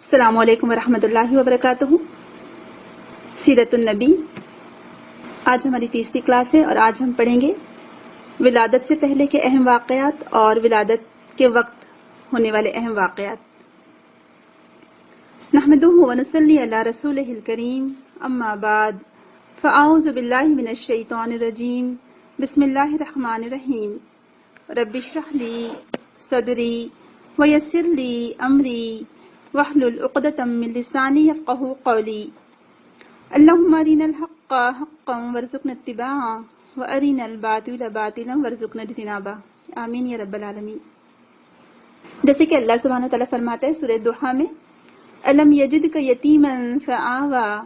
السلام علیکم ورحمۃ اللہ وبرکاتہ۔ سیرت النبی آج ہماری تیسری کلاس ہے اور آج ہم پڑھیں گے ولادت سے پہلے کے اہم واقعات اور ولادت کے وقت ہونے والے اہم واقعات۔ نحمدہ ونصلی علی رسولہ الکریم، اما بعد فاعوذ باللہ من الشیطان الرجیم، بسم اللہ الرحمن الرحیم۔ رب اشرح لی صدری ویسر لی امری واحلل عقدۃ من لسانی یفقہوا قولی۔ اللہم ارنا الحق حقا وارزقنا اتباعہ وارنا الباطل باطلا وارزقنا اجتنابہ، آمین یا رب العالمین۔ جیسے کہ اللہ سبحانہ وتعالیٰ فرماتا ہے سورہ دوحہ میں، الم یجدک یتیما فآویٰ،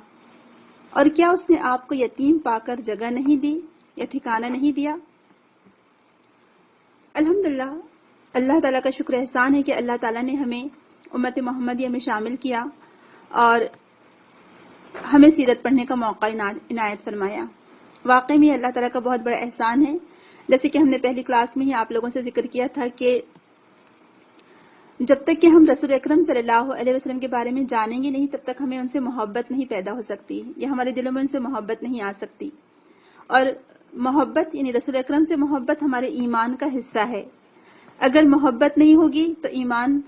اور کیا اس نے آپ کو یتیم پا کر جگہ نہیں دی یا ٹھکانہ نہیں دیا۔ الحمدللہ، اللہ تعالیٰ کا شکر احسان ہے کہ اللہ تعالیٰ نے ہمیں امت محمدیہ میں شامل کیا اور ہمیں سیرت پڑھنے کا موقع عنایت فرمایا۔ واقعی میں اللہ تعالیٰ کا بہت بڑا احسان ہے۔ جیسے کہ ہم نے پہلی کلاس میں ہی آپ لوگوں سے ذکر کیا تھا کہ جب تک کہ ہم رسول اکرم صلی اللہ علیہ وسلم کے بارے میں جانیں گے نہیں، تب تک ہمیں ان سے محبت نہیں پیدا ہو سکتی یا ہمارے دلوں میں ان سے محبت نہیں آ سکتی۔ اور محبت یعنی رسول اکرم سے محبت ہمارے ایمان کا حصہ ہے۔ اگر محبت نہیں ہوگی تو ایمان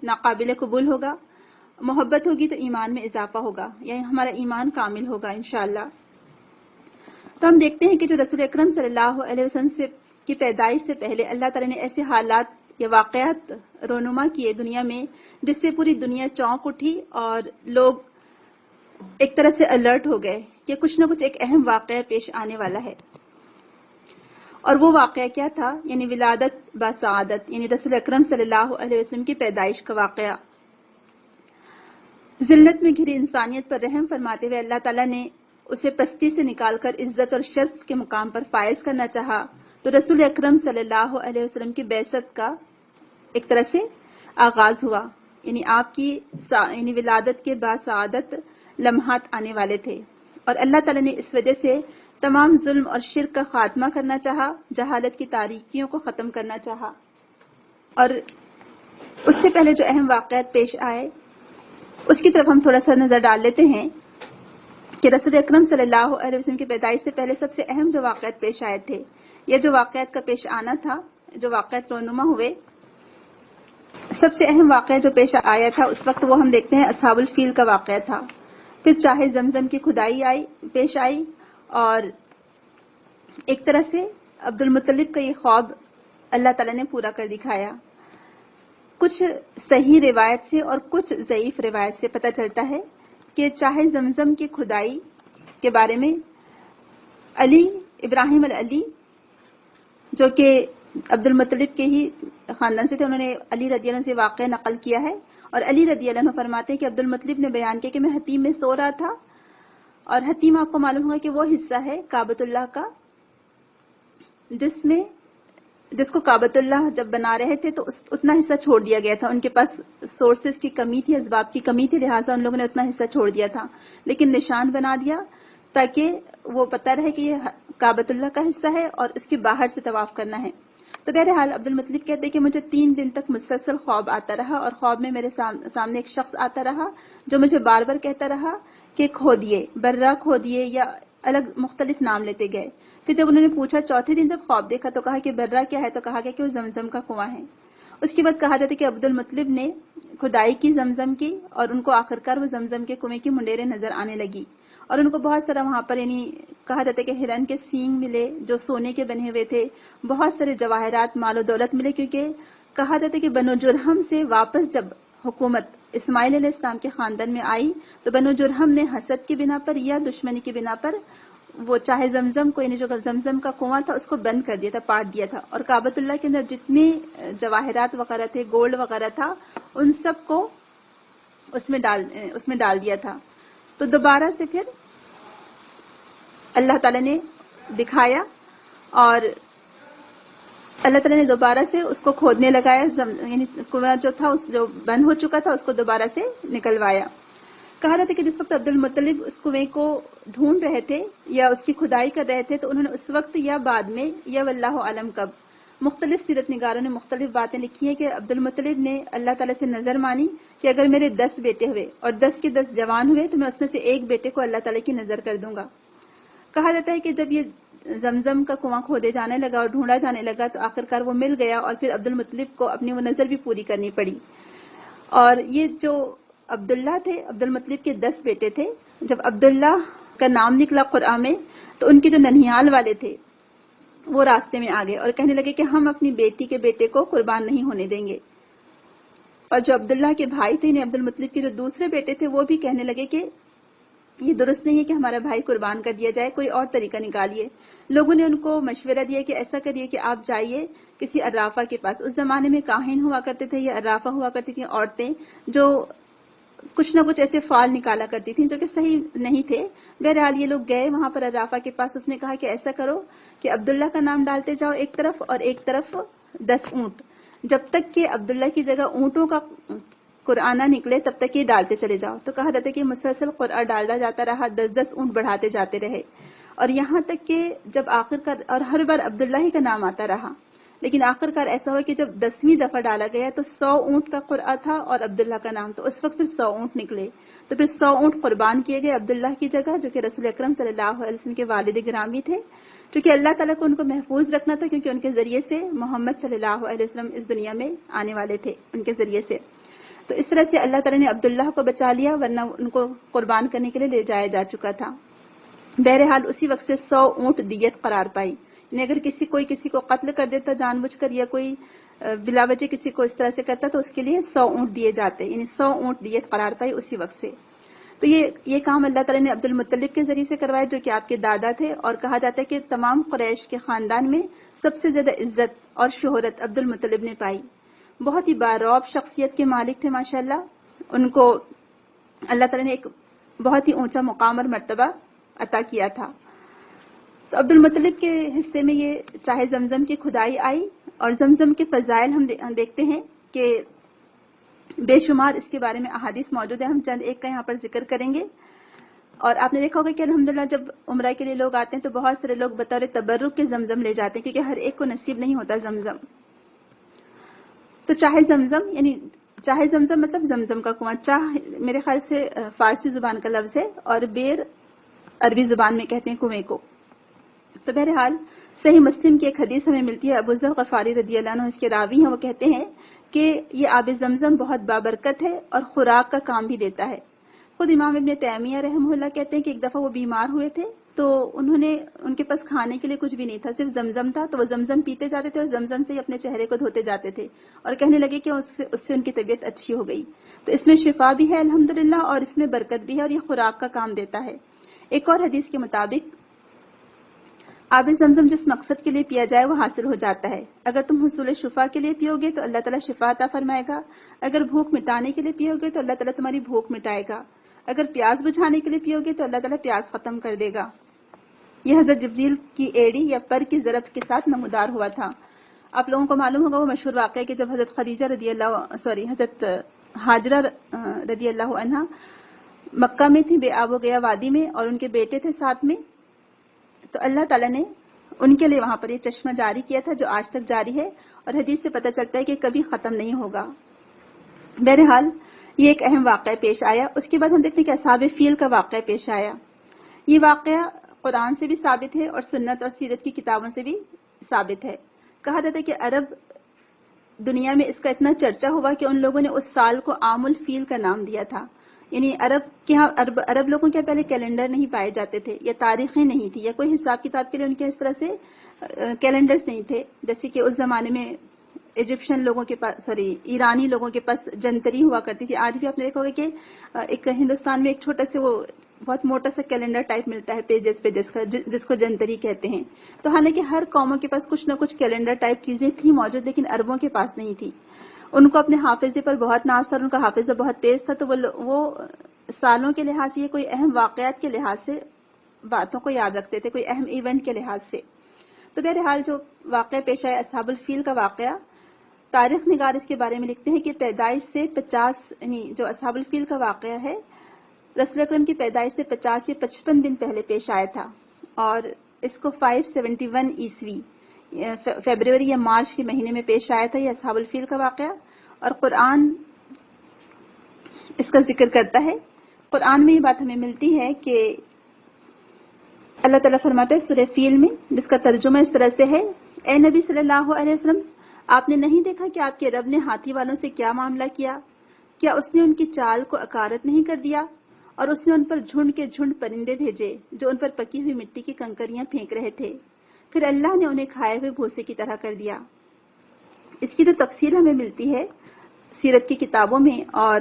ناقابل قبول ہوگا، محبت ہوگی تو ایمان میں اضافہ ہوگا، یعنی ہمارا ایمان کامل ہوگا انشاءاللہ۔ تو ہم دیکھتے ہیں کہ جو رسول اکرم صلی اللہ علیہ وسلم کی پیدائش سے پہلے اللہ تعالیٰ نے ایسے حالات یا واقعات رونما کیے دنیا میں جس سے پوری دنیا چونک اٹھی اور لوگ ایک طرح سے الرٹ ہو گئے کہ کچھ نہ کچھ ایک اہم واقعہ پیش آنے والا ہے۔ اور وہ واقعہ کیا تھا؟ یعنی ولادت باسعادت، یعنی رسول اکرم صلی اللہ علیہ وسلم کی پیدائش کا واقعہ۔ ذلت میں گھری انسانیت پر رحم فرماتے ہوئے اللہ تعالیٰ نے اسے پستی سے نکال کر عزت اور شرف کے مقام پر فائز کرنا چاہا، تو رسول اکرم صلی اللہ علیہ وسلم کی بعثت کا ایک طرح سے آغاز ہوا، یعنی آپ کی ولادت کے باسعادت لمحات آنے والے تھے۔ اور اللہ تعالیٰ نے اس وجہ سے تمام ظلم اور شرک کا خاتمہ کرنا چاہا، جہالت کی تاریکیوں کو ختم کرنا چاہا۔ اور اس سے پہلے جو اہم واقعات پیش آئے اس کی طرف ہم تھوڑا سا نظر ڈال لیتے ہیں کہ رسول اکرم صلی اللہ علیہ وسلم کی پیدائش سے پہلے سب سے اہم جو واقعات پیش آئے تھے یا جو واقعات کا پیش آنا تھا، جو واقعات رونما ہوئے، سب سے اہم واقعہ جو پیش آیا تھا اس وقت وہ ہم دیکھتے ہیں اصحاب الفیل کا واقعہ تھا۔ پھر چاہے زمزم کی کھدائی پیش آئی اور ایک طرح سے عبد المطلب کا یہ خواب اللہ تعالیٰ نے پورا کر دکھایا۔ کچھ صحیح روایت سے اور کچھ ضعیف روایت سے پتہ چلتا ہے کہ چاہے زمزم کی کھدائی کے بارے میں ابراہیم العلی جو کہ عبد المطلب کے ہی خاندان سے تھے، انہوں نے علی رضی اللہ عنہ سے واقعہ نقل کیا ہے، اور علی رضی اللہ عنہ فرماتے ہیں کہ عبد المطلب نے بیان کیا کہ میں حتیم میں سو رہا تھا، اور حتیم آپ کو معلوم ہوگا کہ وہ حصہ ہے کعبۃ اللہ کا جس کو کعبۃ اللہ جب بنا رہے تھے تو اتنا حصہ چھوڑ دیا گیا تھا۔ ان کے پاس سورسز کی کمی تھی، اسباب کی کمی تھی، لہٰذا ان لوگوں نے اتنا حصہ چھوڑ دیا تھا، لیکن نشان بنا دیا تاکہ وہ پتہ رہے کہ یہ کعبۃ اللہ کا حصہ ہے اور اس کے باہر سے طواف کرنا ہے۔ تو بہرحال عبد المطلب کہتے ہیں کہ مجھے 3 دن تک مسلسل خواب آتا رہا، اور خواب میں میرے سامنے ایک شخص آتا رہا جو مجھے بار بار کہتا رہا کہ کھودیے، برہ کھودیے، یا الگ مختلف نام لیتے گئے۔ پھر جب انہوں نے پوچھا چوتھے دن جب خواب دیکھا تو کہا کہ برہ کیا ہے، تو کہا گیا کہ وہ زمزم کا کنواں ہے۔ اس کے بعد کہا جاتا ہے کہ عبد المطلب نے کھدائی کی زمزم کی، اور ان کو آخرکار وہ زمزم کے کنویں کی منڈیریں نظر آنے لگی، اور ان کو بہت سارا وہاں پر یعنی کہا جاتا ہے کہ ہرن کے سینگ ملے جو سونے کے بنے ہوئے تھے، بہت سارے جواہرات، مال و دولت ملے، کیونکہ کہا جاتا ہے کہ بنو جرہم سے واپس جب حکومت اسماعیل علیہ السلام کے خاندان میں آئی تو بنو جرہم نے حسد کی بنا پر یا دشمنی کی بنا پر وہ چاہے زمزم کو، یعنی جو زمزم کا کنواں تھا اس کو بند کر دیا تھا، پاٹ دیا تھا، اور کعبۃ اللہ کے اندر جتنے جواہرات وغیرہ تھے، گولڈ وغیرہ تھا، ان سب کو اس میں ڈال دیا تھا۔ تو دوبارہ سے پھر اللہ تعالیٰ نے دکھایا، اور اللہ تعالیٰ نے دوبارہ سے اس کو کھودنے لگایا، یعنی کنواں جو تھا جو بند ہو چکا تھا اس کو دوبارہ سے نکلوایا۔ کہا رہا تھا کہ جس وقت عبد المطلب اس کنویں کو ڈھونڈ رہے تھے یا اس کی کھدائی کر رہے تھے تو انہوں نے اس وقت یا بعد میں یا واللہ عالم کب مختلف سیرت نگاروں نے مختلف باتیں لکھی ہیں کہ عبد المطلب نے اللہ تعالیٰ سے نظر مانی کہ اگر میرے 10 بیٹے ہوئے اور 10 کے 10 جوان ہوئے تو میں اس میں سے ایک بیٹے کو اللہ تعالیٰ کی نظر کر دوں گا. کہا جاتا ہے کہ جب یہ زمزم کا کنواں کھودے جانے لگا اور ڈھونڈا جانے لگا تو آخرکار وہ مل گیا اور پھر عبد المطلب کو اپنی وہ نظر بھی پوری کرنی پڑی. اور یہ جو عبداللہ تھے، عبد المطلب کے 10 بیٹے تھے. جب عبداللہ کا نام نکلا قرآن میں تو ان کے جو ننھیال والے تھے وہ راستے میں آ گئے اور کہنے لگے کہ ہم اپنی بیٹی کے بیٹے کو قربان نہیں ہونے دیں گے. اور جو عبداللہ کے بھائی تھے، عبد المطلب کے جو دوسرے بیٹے تھے، وہ بھی کہنے لگے کہ یہ درست نہیں ہے کہ ہمارا بھائی قربان کر دیا جائے، کوئی اور طریقہ نکالیے. لوگوں نے ان کو مشورہ دیا کہ ایسا کریے کہ آپ جائیے کسی عرافہ کے پاس. اس زمانے میں کاہن ہوا کرتے تھے یا عرافہ ہوا کرتی تھیں عورتیں جو کچھ نہ کچھ ایسے فال نکالا کرتی تھیں جو کہ صحیح نہیں تھے. بہرحال یہ لوگ گئے وہاں پر عرافہ کے پاس. اس نے کہا کہ ایسا کرو کہ عبداللہ کا نام ڈالتے جاؤ ایک طرف اور ایک طرف 10 اونٹ، جب تک کہ عبداللہ کی جگہ اونٹوں کا قرآن نکلے تب تک یہ ڈالتے چلے جاؤ. تو کہا جاتا ہے کہ مسلسل قرآن ڈالتا جاتا رہا، 10 اونٹ بڑھاتے جاتے رہے اور یہاں تک کہ جب آخرکار، اور ہر بار عبداللہ ہی کا نام آتا رہا، لیکن آخرکار ایسا ہوا کہ جب 10ویں دفعہ ڈالا گیا تو 100 اونٹ کا قرآن تھا اور عبداللہ کا نام. تو اس وقت پھر 100 اونٹ نکلے. تو پھر 100 اونٹ قربان کیے گئے عبداللہ کی جگہ، جو کہ رسول اکرم صلی اللہ علیہ وسلم کے والد گرامی تھے، کیونکہ اللہ تعالیٰ کو ان کو محفوظ رکھنا تھا، کیونکہ ان کے ذریعے سے محمد صلی اللہ علیہ وسلم اس دنیا میں آنے والے تھے ان کے ذریعے سے. تو اس طرح سے اللہ تعالیٰ نے عبداللہ کو بچا لیا، ورنہ ان کو قربان کرنے کے لیے لے جایا جا چکا تھا. بہرحال اسی وقت سے 100 اونٹ دیت قرار پائی. یعنی اگر کوئی کسی کو قتل کر دیتا جان بوجھ کر یا کوئی بلا وجہ کسی کو اس طرح سے کرتا تو اس کے لیے 100 اونٹ دیے جاتے. یعنی 100 اونٹ دیت قرار پائی اسی وقت سے. تو یہ کام اللہ تعالیٰ نے عبد المطلب کے ذریعے سے کروایا جو کہ آپ کے دادا تھے. اور کہا جاتا ہے کہ تمام قریش کے خاندان میں سب سے زیادہ عزت اور شہرت عبد المطلب نے پائی. بہت ہی بارعب شخصیت کے مالک تھے ماشاءاللہ. ان کو اللہ تعالیٰ نے ایک بہت ہی اونچا مقام اور مرتبہ عطا کیا تھا. تو عبد المطلب کے حصے میں یہ چاہے زمزم کی کھدائی آئی اور زمزم کے فضائل ہم دیکھتے ہیں کہ بے شمار اس کے بارے میں احادیث موجود ہیں. ہم چند ایک کا یہاں پر ذکر کریں گے. اور آپ نے دیکھا ہوگا کہ الحمدللہ جب عمرہ کے لیے لوگ آتے ہیں تو بہت سارے لوگ بطور تبرک کے زمزم لے جاتے ہیں، کیونکہ ہر ایک کو نصیب نہیں ہوتا زمزم. تو چاہے زمزم مطلب زمزم کا کنواں. چاہ میرے خیال سے فارسی زبان کا لفظ ہے اور بیر عربی زبان میں کہتے ہیں کنویں کو. تو بہرحال صحیح مسلم کی ایک حدیث ہمیں ملتی ہے. ابو ذر غفاری رضی اللہ عنہ اس کے راوی ہیں. وہ کہتے ہیں کہ یہ آب زمزم بہت بابرکت ہے اور خوراک کا کام بھی دیتا ہے. خود امام ابن تیمیہ رحمہ اللہ کہتے ہیں کہ ایک دفعہ وہ بیمار ہوئے تھے تو ان کے پاس کھانے کے لیے کچھ بھی نہیں تھا، صرف زمزم تھا. تو وہ زمزم پیتے جاتے تھے اور زمزم سے ہی اپنے چہرے کو دھوتے جاتے تھے اور کہنے لگے کہ اس سے ان کی طبیعت اچھی ہو گئی. تو اس میں شفا بھی ہے الحمدللہ اور اس میں برکت بھی ہے اور یہ خوراک کا کام دیتا ہے. ایک اور حدیث کے مطابق آب زمزم جس مقصد کے لیے پیا جائے وہ حاصل ہو جاتا ہے. اگر تم حصول شفا کے لیے پیو گے تو اللہ تعالیٰ شفا عطا فرمائے گا. اگر بھوک مٹانے کے لیے پیو گے تو اللہ تعالیٰ تمہاری بھوک مٹائے گا. اگر پیاس بجھانے کے لیے پیو گے تو اللہ تعالیٰ پیاس ختم کر دے گا. یہ حضرت جبریل کی ایڑی یا پر کی ضرب کے ساتھ نمودار ہوا تھا. آپ لوگوں کو معلوم ہوگا وہ مشہور واقعہ ہے کہ جب حضرت ہاجرہ رضی اللہ عنہا مکہ میں تھی، بے آب و گیا وادی میں، اور ان کے بیٹے تھے ساتھ میں. تو اللہ تعالیٰ نے ان کے لیے وہاں پر یہ چشمہ جاری کیا تھا جو آج تک جاری ہے اور حدیث سے پتہ چلتا ہے کہ کبھی ختم نہیں ہوگا. بہرحال یہ ایک اہم واقعہ پیش آیا. اس کے بعد ہم دیکھتے ہیں کہ اصحاب فیل کا واقعہ پیش آیا. یہ واقعہ قرآن سے بھی ثابت ہے اور سنت اور سیرت کی کتابوں سے بھی ثابت ہے. کہا جاتا ہے کہ عرب دنیا میں اس کا اتنا چرچا ہوا کہ ان لوگوں نے اس سال کو عام الفیل کا نام دیا تھا. یعنی عرب لوگوں کے پہلے کیلنڈر نہیں پائے جاتے تھے یا تاریخیں نہیں تھی یا کوئی حساب کتاب کے لیے ان کے اس طرح سے کیلنڈرز نہیں تھے. جیسے کہ اس زمانے میں ایجپشن لوگوں کے پاس ایرانی لوگوں کے پاس جنتری ہوا کرتی تھی. آج بھی آپ نے دیکھا ہوگا کہ ایک ہندوستان میں ایک چھوٹا سے وہ بہت موٹا سا کیلنڈر ٹائپ ملتا ہے پیجز کا جس کو جنتری کہتے ہیں. تو حالانکہ ہر قوموں کے پاس کچھ نہ کچھ کیلنڈر ٹائپ چیزیں تھیں موجود، لیکن عربوں کے پاس نہیں تھی. ان کو اپنے حافظے پر بہت ناز تھا، ان کا حافظہ بہت تیز تھا. تو وہ سالوں کے لحاظ سے، کوئی اہم واقعات کے لحاظ سے باتوں کو یاد رکھتے تھے، کوئی اہم ایونٹ کے لحاظ سے. تو بہرحال جو واقعہ پیش آیا اصحاب الفیل کا واقعہ، تاریخ نگار اس کے بارے میں لکھتے ہیں کہ پیدائش سے 50 یعنی جو اصحاب الفیل کا واقعہ ہے رسول اکرم کی پیدائش سے 50 یا 55 دن پہلے پیش آیا تھا اور اس کو 571 عیسوی فیبروری یا مارچ کے مہینے میں پیش آیا تھا، یہ اصحاب الفیل کا واقعہ، اور قرآن اس کا ذکر کرتا ہے۔ قرآن میں یہ بات ہمیں ملتی ہے کہ اللہ تعالیٰ فرماتا ہے سورہ فیل میں، جس کا ترجمہ اس طرح سے ہے: اے نبی صلی اللہ علیہ وسلم، آپ نے نہیں دیکھا کہ آپ کے رب نے ہاتھی والوں سے کیا معاملہ کیا؟ کیا اس نے ان کی چال کو اکارت نہیں کر دیا؟ اور اس نے ان پر جھنڈ کے جھنڈ پرندے بھیجے جو ان پر پکی ہوئی مٹی کی کنکریاں پھینک رہے تھے، پھر اللہ نے انہیں کھائے ہوئے بھوسے کی طرح کر دیا۔ اس کی جو تفصیل ہمیں ملتی ہے سیرت کی کتابوں میں اور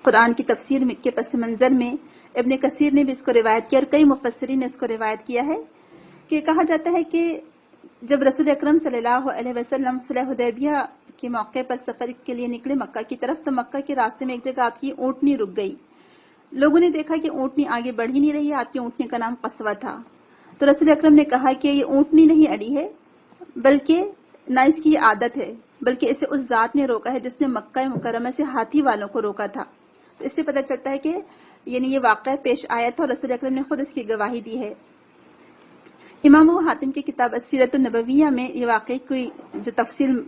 قرآن کی تفسیر کے پس منظر میں، ابن کثیر نے بھی اس کو روایت کیا اور کئی مفسرین نے اس کو روایت کیا ہے کہ کہا جاتا ہے کہ جب رسول اکرم صلی اللہ علیہ وسلم صلح حدیبیہ کے موقع پر سفر کے لیے نکلے مکہ کی طرف، تو مکہ کے راستے میں ایک جگہ آپ کی اونٹنی رک گئی۔ لوگوں نے دیکھا کہ اونٹنی آگے بڑھ ہی نہیں رہی ہے، آپ کی اونٹنی کا نام قصوہ تھا۔ تو رسول اکرم نے کہا کہ یہ اونٹنی نہیں اڑی ہے، بلکہ نہ اس کی یہ عادت ہے، بلکہ اسے اس ذات نے روکا ہے جس نے مکہ مکرمہ سے ہاتھی والوں کو روکا تھا۔ تو اس سے پتہ چلتا ہے کہ یعنی یہ واقعہ پیش آیا تھا اور رسول اکرم نے خود اس کی گواہی دی ہے۔ امام ابو حاتم کی کتاب السیرۃ النبویہ میں یہ واقعے کی جو تفصیل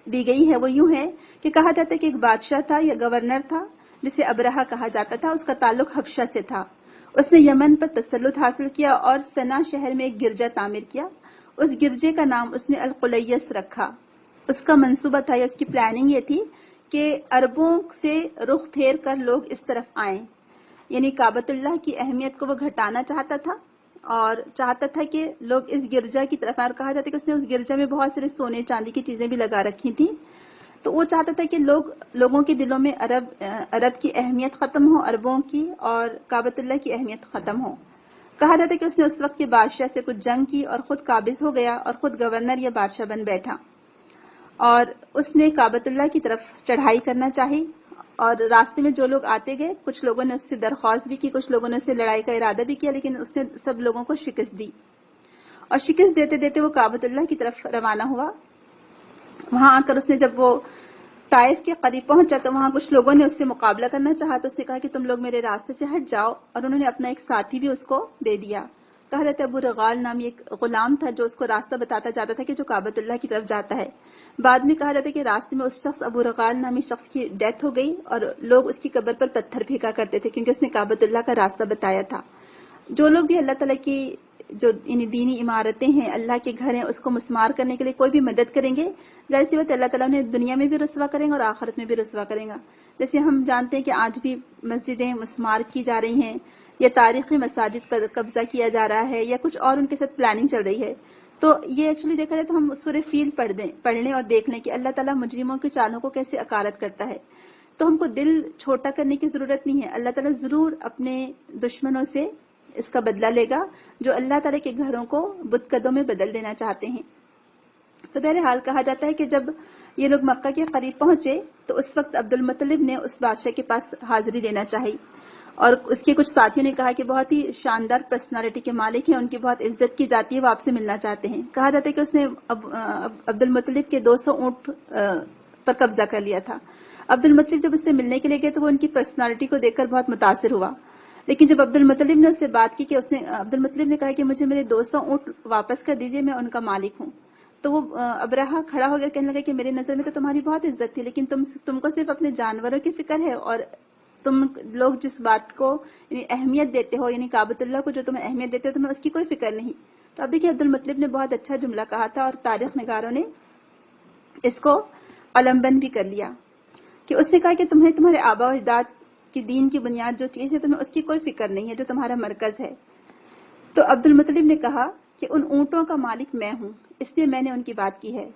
دی گئی ہے وہ یوں ہے کہ کہا جاتا ہے کہ ایک بادشاہ تھا یا گورنر تھا جسے ابرہہ کہا جاتا تھا، اس کا تعلق حبشہ سے تھا۔ اس نے یمن پر تسلط حاصل کیا اور سنا شہر میں ایک گرجا تعمیر کیا۔ اس گرجے کا نام اس نے القلیس رکھا۔ اس کا منصوبہ تھا یا اس کی پلاننگ یہ تھی کہ عربوں سے رخ پھیر کر لوگ اس طرف آئیں، یعنی کعبۃ اللہ کی اہمیت کو وہ گھٹانا چاہتا تھا اور چاہتا تھا کہ لوگ اس گرجا کی طرف آئیں، اور کہا جاتا ہے کہ اس نے اس گرجا میں بہت سارے سونے چاندی کی چیزیں بھی لگا رکھی تھیں۔ تو وہ چاہتا تھا کہ لوگوں کے دلوں میں عرب کی اہمیت ختم ہو، عربوں کی، اور کعبۃ اللہ کی اہمیت ختم ہو۔ کہا جاتا ہے کہ اس نے اس وقت کے بادشاہ سے کچھ جنگ کی اور خود قابض ہو گیا اور خود گورنر یا بادشاہ بن بیٹھا، اور اس نے کعبۃ اللہ کی طرف چڑھائی کرنا چاہی، اور راستے میں جو لوگ آتے گئے کچھ لوگوں نے اس سے درخواست بھی کی، کچھ لوگوں نے اس سے لڑائی کا ارادہ بھی کیا، لیکن اس نے سب لوگوں کو شکست دی، اور شکست دیتے دیتے وہ کعبۃ اللہ کی طرف روانہ ہوا۔ وہاں آ کر اس نے جب وہ طائف کے قریب پہنچا تو وہاں کچھ لوگوں نے اس سے مقابلہ کرنا چاہا، تو اس نے کہا کہ تم لوگ میرے راستے سے ہٹ جاؤ، اور انہوں نے اپنا ایک ساتھی بھی اس کو دے دیا۔ کہا جاتا ہے ابو رغال نامی ایک غلام تھا جو اس کو راستہ بتاتا جاتا تھا کہ جو کعبۃ اللہ کی طرف جاتا ہے۔ بعد میں کہا جاتا ہے کہ راستے میں اس شخص ابو رغال نامی شخص کی ڈیتھ ہو گئی اور لوگ اس کی قبر پر پتھر پھینکا کرتے تھے کیونکہ اس نے کعبۃ اللہ کا راستہ بتایا تھا۔ جو لوگ بھی اللہ تعالیٰ کی جو دینی عمارتیں ہیں، اللہ کے گھر ہیں، اس کو مسمار کرنے کے لیے کوئی بھی مدد کریں گے، ظاہر سی بات اللہ تعالیٰ نے دنیا میں بھی رسوا کریں گا اور آخرت میں بھی رسوا کریں گا۔ جیسے ہم جانتے ہیں کہ آج بھی مسجدیں مسمار کی جا رہی ہیں، یا تاریخی مساجد پر قبضہ کیا جا رہا ہے، یا کچھ اور ان کے ساتھ پلاننگ چل رہی ہے، تو یہ ایکچولی دیکھا جائے تو ہم سورہ فیل پڑھ لیں اور دیکھ لیں کہ اللہ تعالیٰ مجرموں کی چالوں کو کیسے اکارت کرتا ہے۔ تو ہم کو دل چھوٹا کرنے کی ضرورت نہیں ہے، اللہ تعالیٰ ضرور اپنے دشمنوں سے اس کا بدلہ لے گا جو اللہ تعالیٰ کے گھروں کو بت قدوں میں بدل دینا چاہتے ہیں۔ تو بہرحال کہا جاتا ہے کہ جب یہ لوگ مکہ کے قریب پہنچے تو اس وقت عبد المطلب نے اس بادشاہ کے پاس حاضری دینا چاہی، اور اس کے کچھ ساتھیوں نے کہا کہ بہت ہی شاندار پرسنالٹی کے مالک ہیں، ان کی بہت عزت کی جاتی ہے، وہ آپ سے ملنا چاہتے ہیں۔ کہا جاتا ہے کہ اس نے عبد المطلب کے 200 اونٹ پر قبضہ کر لیا تھا۔ عبد المطلب جب اس سے ملنے کے لیے گئے تو وہ ان کی پرسنالٹی کو دیکھ کر بہت متاثر ہوا، لیکن جب عبد المطلب نے اس سے بات کی کہ عبد المطلب نے کہا کہ مجھے میرے 200 اونٹ واپس کر دیجئے، میں ان کا مالک ہوں، تو وہ ابرہہ کھڑا ہو گیا، کہنے لگا کہ میرے نظر میں تو تمہاری بہت عزت تھی، لیکن تم کو صرف اپنے جانوروں کی فکر ہے، اور تم لوگ جس بات کو یعنی اہمیت دیتے ہو، یعنی کعبۃ اللہ کو جو تمہیں اہمیت دیتے ہو، تمہیں اس کی کوئی فکر نہیں۔ تو اب دیکھیے عبد المطلب نے بہت اچھا جملہ کہا تھا، اور تاریخ نگاروں نے اس کو علمبند بھی کر لیا کہ اس نے کہا کہ تمہیں تمہارے آبا و اجداد کی دین کی بنیاد جو چیز ہے تمہیں اس کی کوئی فکر نہیں ہے جو تمہارا مرکز ہے۔ تو عبد المطلب نے کہا کہ ان اونٹوں کا مالک میں ہوں، اس لیے میں نے ان کی بات کی ہے،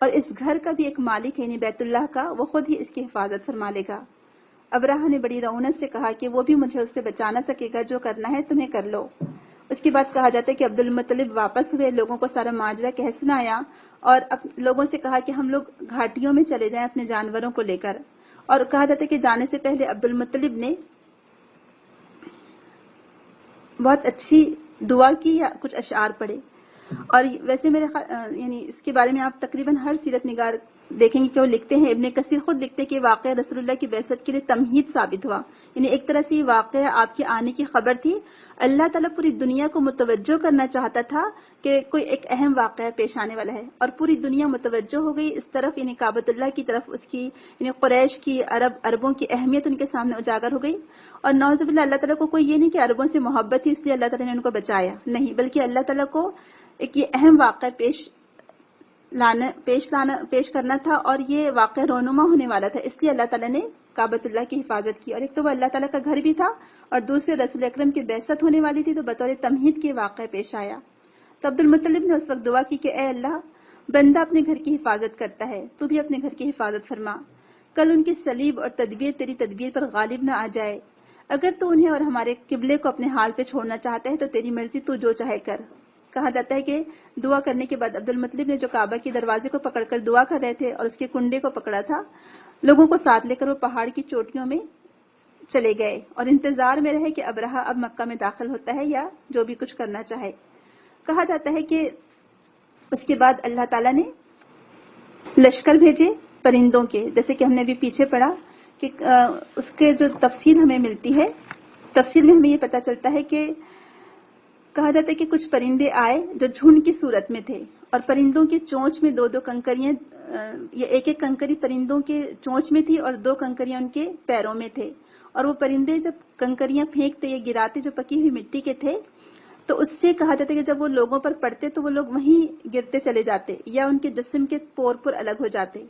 اور اس گھر کا بھی ایک مالک ہے یعنی بیت اللہ کا، وہ خود ہی اس کی حفاظت فرما لے گا۔ ابرہہ نے بڑی رعونت سے کہا کہ وہ بھی مجھے اس سے بچا نہ سکے گا، جو کرنا ہے تمہیں کر لو۔ اس کے بعد کہا جاتا ہے کہ عبد المطلب واپس ہوئے، لوگوں کو سارا ماجرا کہہ سنایا، اور لوگوں سے کہا کہ ہم لوگ گھاٹیوں میں چلے جائیں اپنے جانوروں کو لے کر، اور کہا جاتا ہے کہ جانے سے پہلے عبد المطلب نے بہت اچھی دعا کی یا کچھ اشعار پڑھے، اور ویسے میرے یعنی اس کے بارے میں آپ تقریباً ہر سیرت نگار دیکھیں گے کہ وہ لکھتے ہیں، ابن کثیر خود لکھتے ہیں کہ واقعہ رسول اللہ کی بعثت کے لیے تمہید ثابت ہوا، یعنی ایک طرح سے یہ واقعہ آپ کے آنے کی خبر تھی۔ اللہ تعالیٰ پوری دنیا کو متوجہ کرنا چاہتا تھا کہ کوئی ایک اہم واقعہ پیش آنے والا ہے، اور پوری دنیا متوجہ ہو گئی اس طرف، یعنی کعبۃ اللہ کی طرف، اس کی یعنی قریش کی، عربوں کی اہمیت ان کے سامنے اجاگر ہو گئی۔ اور نعوذ باللہ اللہ تعالیٰ کو کوئی یہ نہیں کہ عربوں سے محبت تھی اس لیے اللہ تعالیٰ نے ان کو بچایا، نہیں، بلکہ اللہ تعالیٰ کو ایک یہ اہم واقعہ پیش کرنا تھا، اور یہ واقعہ رونما ہونے والا تھا، اس لیے اللہ تعالیٰ نے کعبۃ اللہ کی حفاظت کی۔ اور ایک تو وہ اللہ تعالیٰ کا گھر بھی تھا، اور دوسرے رسول اکرم کی بعثت ہونے والی تھی، تو بطور تمہید کے واقعہ پیش آیا۔ تو عبد المطلب نے اس وقت دعا کی کہ اے اللہ، بندہ اپنے گھر کی حفاظت کرتا ہے، تو بھی اپنے گھر کی حفاظت فرما، کل ان کی صلیب اور تدبیر تیری تدبیر پر غالب نہ آ جائے، اگر تو انہیں اور ہمارے قبلے کو اپنے حال پہ چھوڑنا چاہتا ہے تو تیری مرضی، تو جو چاہے کر۔ کہا جاتا ہے کہ دعا کرنے کے بعد عبد المطلب نے جو کعبہ کے دروازے کو پکڑ کر دعا کر رہے تھے اور اس کے کنڈے کو پکڑا تھا، لوگوں کو ساتھ لے کر وہ پہاڑ کی چوٹیوں میں چلے گئے اور انتظار میں رہے کہ ابرہہ اب مکہ میں داخل ہوتا ہے یا جو بھی کچھ کرنا چاہے۔ کہا جاتا ہے کہ اس کے بعد اللہ تعالیٰ نے لشکر بھیجے پرندوں کے، جیسے کہ ہم نے ابھی پیچھے پڑھا کہ اس کے جو تفصیل ہمیں ملتی ہے، تفصیل میں ہمیں یہ پتا چلتا ہے کہ کہا جاتا ہے کہ کچھ پرندے آئے جو جھنڈ کی صورت میں تھے، اور پرندوں کی چونچ میں دو دو کنکریاں، یا ایک ایک کنکری پرندوں کے چونچ میں تھی اور دو کنکریاں ان کے پیروں میں تھے، اور وہ پرندے جب کنکریاں پھینکتے یا گراتے جو پکی ہوئی مٹی کے تھے، تو اس سے کہا جاتا ہے کہ جب وہ لوگوں پر پڑتے تو وہ لوگ وہیں گرتے چلے جاتے یا ان کے جسم کے پور الگ ہو جاتے۔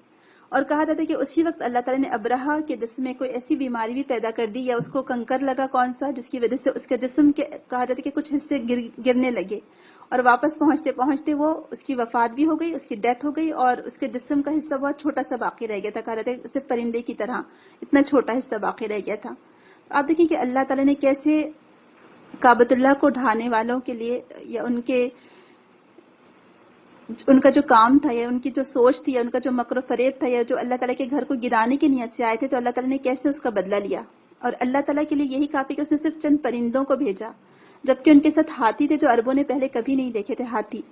اور کہا جاتا ہے کہ اسی وقت اللہ تعالیٰ نے ابرہہ کے جسم میں کوئی ایسی بیماری بھی پیدا کر دی، یا اس کو کنکر لگا کون سا، جس کی وجہ سے اس کے جسم کے کہا جاتا ہے کہ کچھ حصے گرنے لگے، اور واپس پہنچتے پہنچتے وہ اس کی وفات بھی ہو گئی، اس کی ڈیتھ ہو گئی، اور اس کے جسم کا حصہ بہت چھوٹا سا باقی رہ گیا تھا، کہا جاتا ہے صرف پرندے کی طرح اتنا چھوٹا حصہ باقی رہ گیا تھا۔ آپ دیکھیں کہ اللہ تعالیٰ نے کیسے کعبۃ اللہ کو ڈھانے والوں کے لیے، یا ان کا جو کام تھا، یا ان کی جو سوچ تھی، یا ان کا جو مکر و فریب تھا، یا جو اللہ تعالیٰ کے گھر کو گرانے کی نیت سے آئے تھے، تو اللہ تعالیٰ نے کیسے اس کا بدلہ لیا۔ اور اللہ تعالیٰ کے لیے یہی کافی کہ اس نے صرف چند پرندوں کو بھیجا، جبکہ ان کے ساتھ ہاتھی تھے جو عربوں نے پہلے کبھی نہیں دیکھے تھے ہاتھی،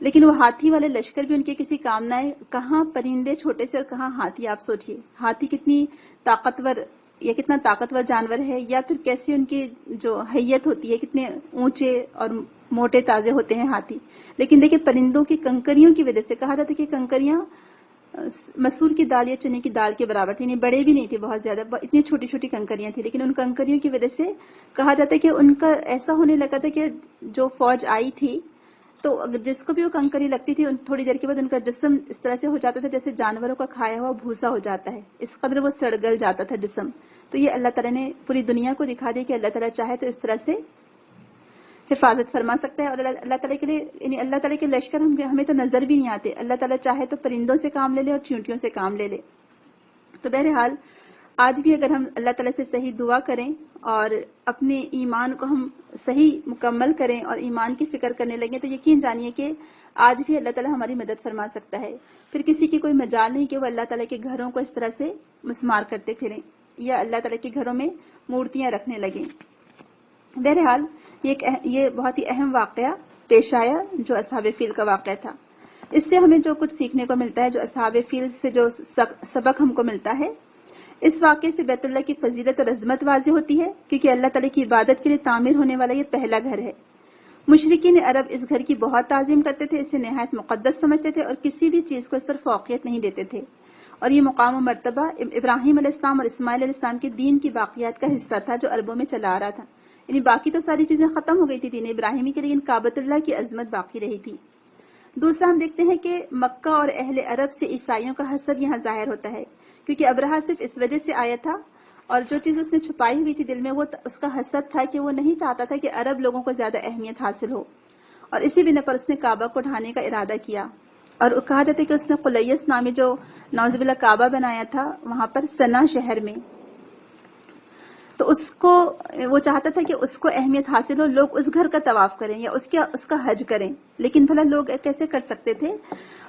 لیکن وہ ہاتھی والے لشکر بھی ان کے کسی کام نہ آئے۔ کہاں پرندے چھوٹے سے اور کہاں ہاتھی، آپ سوچئے ہاتھی کتنی طاقتور یا کتنا طاقتور جانور ہے، یا پھر کیسی ان کی جو حیت ہوتی ہے، کتنے اونچے اور موٹے تازے ہوتے ہیں ہاتھی، لیکن دیکھیں پرندوں کی کنکریوں کی وجہ سے، کہا جاتا ہے کہ کنکریاں مسور کی دال یا چنے کی دال کے برابر تھی، یعنی بڑے بھی نہیں تھے بہت زیادہ، اتنی چھوٹی چھوٹی کنکریاں تھیں، لیکن ان کنکریوں کی وجہ سے کہا جاتا ہے کہ ان کا ایسا ہونے لگا تھا کہ جو فوج آئی تھی تو جس کو بھی وہ کنکری لگتی تھی تھوڑی دیر کے بعد ان کا جسم اس طرح سے ہو جاتا تھا جیسے جانوروں کا کھایا ہوا بھوسا ہو جاتا ہے، اس قدر وہ سڑ گل جاتا تھا جسم۔ تو یہ اللہ تعالیٰ نے پوری دنیا کو دکھا دیا کہ اللہ تعالیٰ چاہے تو اس طرح سے حفاظت فرما سکتا ہے، اور اللہ تعالیٰ کے لیے، یعنی اللہ تعالیٰ کے لشکر ہمیں تو نظر بھی نہیں آتے، اللہ تعالیٰ چاہے تو پرندوں سے کام لے لے اور چیونٹیوں سے کام لے لے۔ تو بہرحال آج بھی اگر ہم اللہ تعالیٰ سے صحیح دعا کریں اور اپنے ایمان کو ہم صحیح مکمل کریں اور ایمان کی فکر کرنے لگیں، تو یقین جانیے کہ آج بھی اللہ تعالیٰ ہماری مدد فرما سکتا ہے۔ پھر کسی کی کوئی مجال نہیں کہ وہ اللہ تعالیٰ کے گھروں کو اس طرح سے مسمار کرتے پھریں یا اللہ تعالیٰ کے گھروں میں مورتیاں رکھنے لگیں۔ بہرحال یہ بہت ہی اہم واقعہ پیش آیا جو اصحاب فیل کا واقعہ تھا۔ اس سے ہمیں جو کچھ سیکھنے کو ملتا ہے، جو اصحاب فیل سے جو سبق ہم کو ملتا ہے، اس واقعے سے بیت اللہ کی فضیلت اور عظمت واضح ہوتی ہے، کیونکہ اللہ تعالیٰ کی عبادت کے لیے تعمیر ہونے والا یہ پہلا گھر ہے۔ مشرکین عرب اس گھر کی بہت تعظیم کرتے تھے، اسے نہایت مقدس سمجھتے تھے اور کسی بھی چیز کو اس پر فوقیت نہیں دیتے تھے، اور یہ مقام و مرتبہ ابراہیم علیہ السلام اور اسماعیل علیہ السلام کے دین کی باقیات کا حصہ تھا جو عربوں میں چلا آ رہا تھا، یعنی باقی تو ساری چیزیں ختم ہو گئی تھی دین ابراہیمی کے، لیکن کعبۃ اللہ کی عظمت باقی رہی تھی۔ دوسرا ہم دیکھتے ہیں کہ مکہ اور اہل عرب سے عیسائیوں کا حسد یہاں ظاہر ہوتا ہے، کیونکہ ابرہہ صرف اس وجہ سے آیا تھا، اور جو چیز اس نے چھپائی ہوئی تھی دل میں وہ اس کا حسد تھا کہ وہ نہیں چاہتا تھا کہ عرب لوگوں کو زیادہ اہمیت حاصل ہو، اور اسی بنا پر اس نے کعبہ کو ڈھانے کا ارادہ کیا۔ اور کہا جاتا ہے کہ اس نے قلیس نامی جو نعوذ باللہ کعبہ بنایا تھا وہاں پر سنا شہر میں، تو اس کو وہ چاہتا تھا کہ اس کو اہمیت حاصل ہو، لوگ اس گھر کا طواف کریں یا اس کا حج کریں، لیکن بھلا لوگ کیسے کر سکتے تھے؟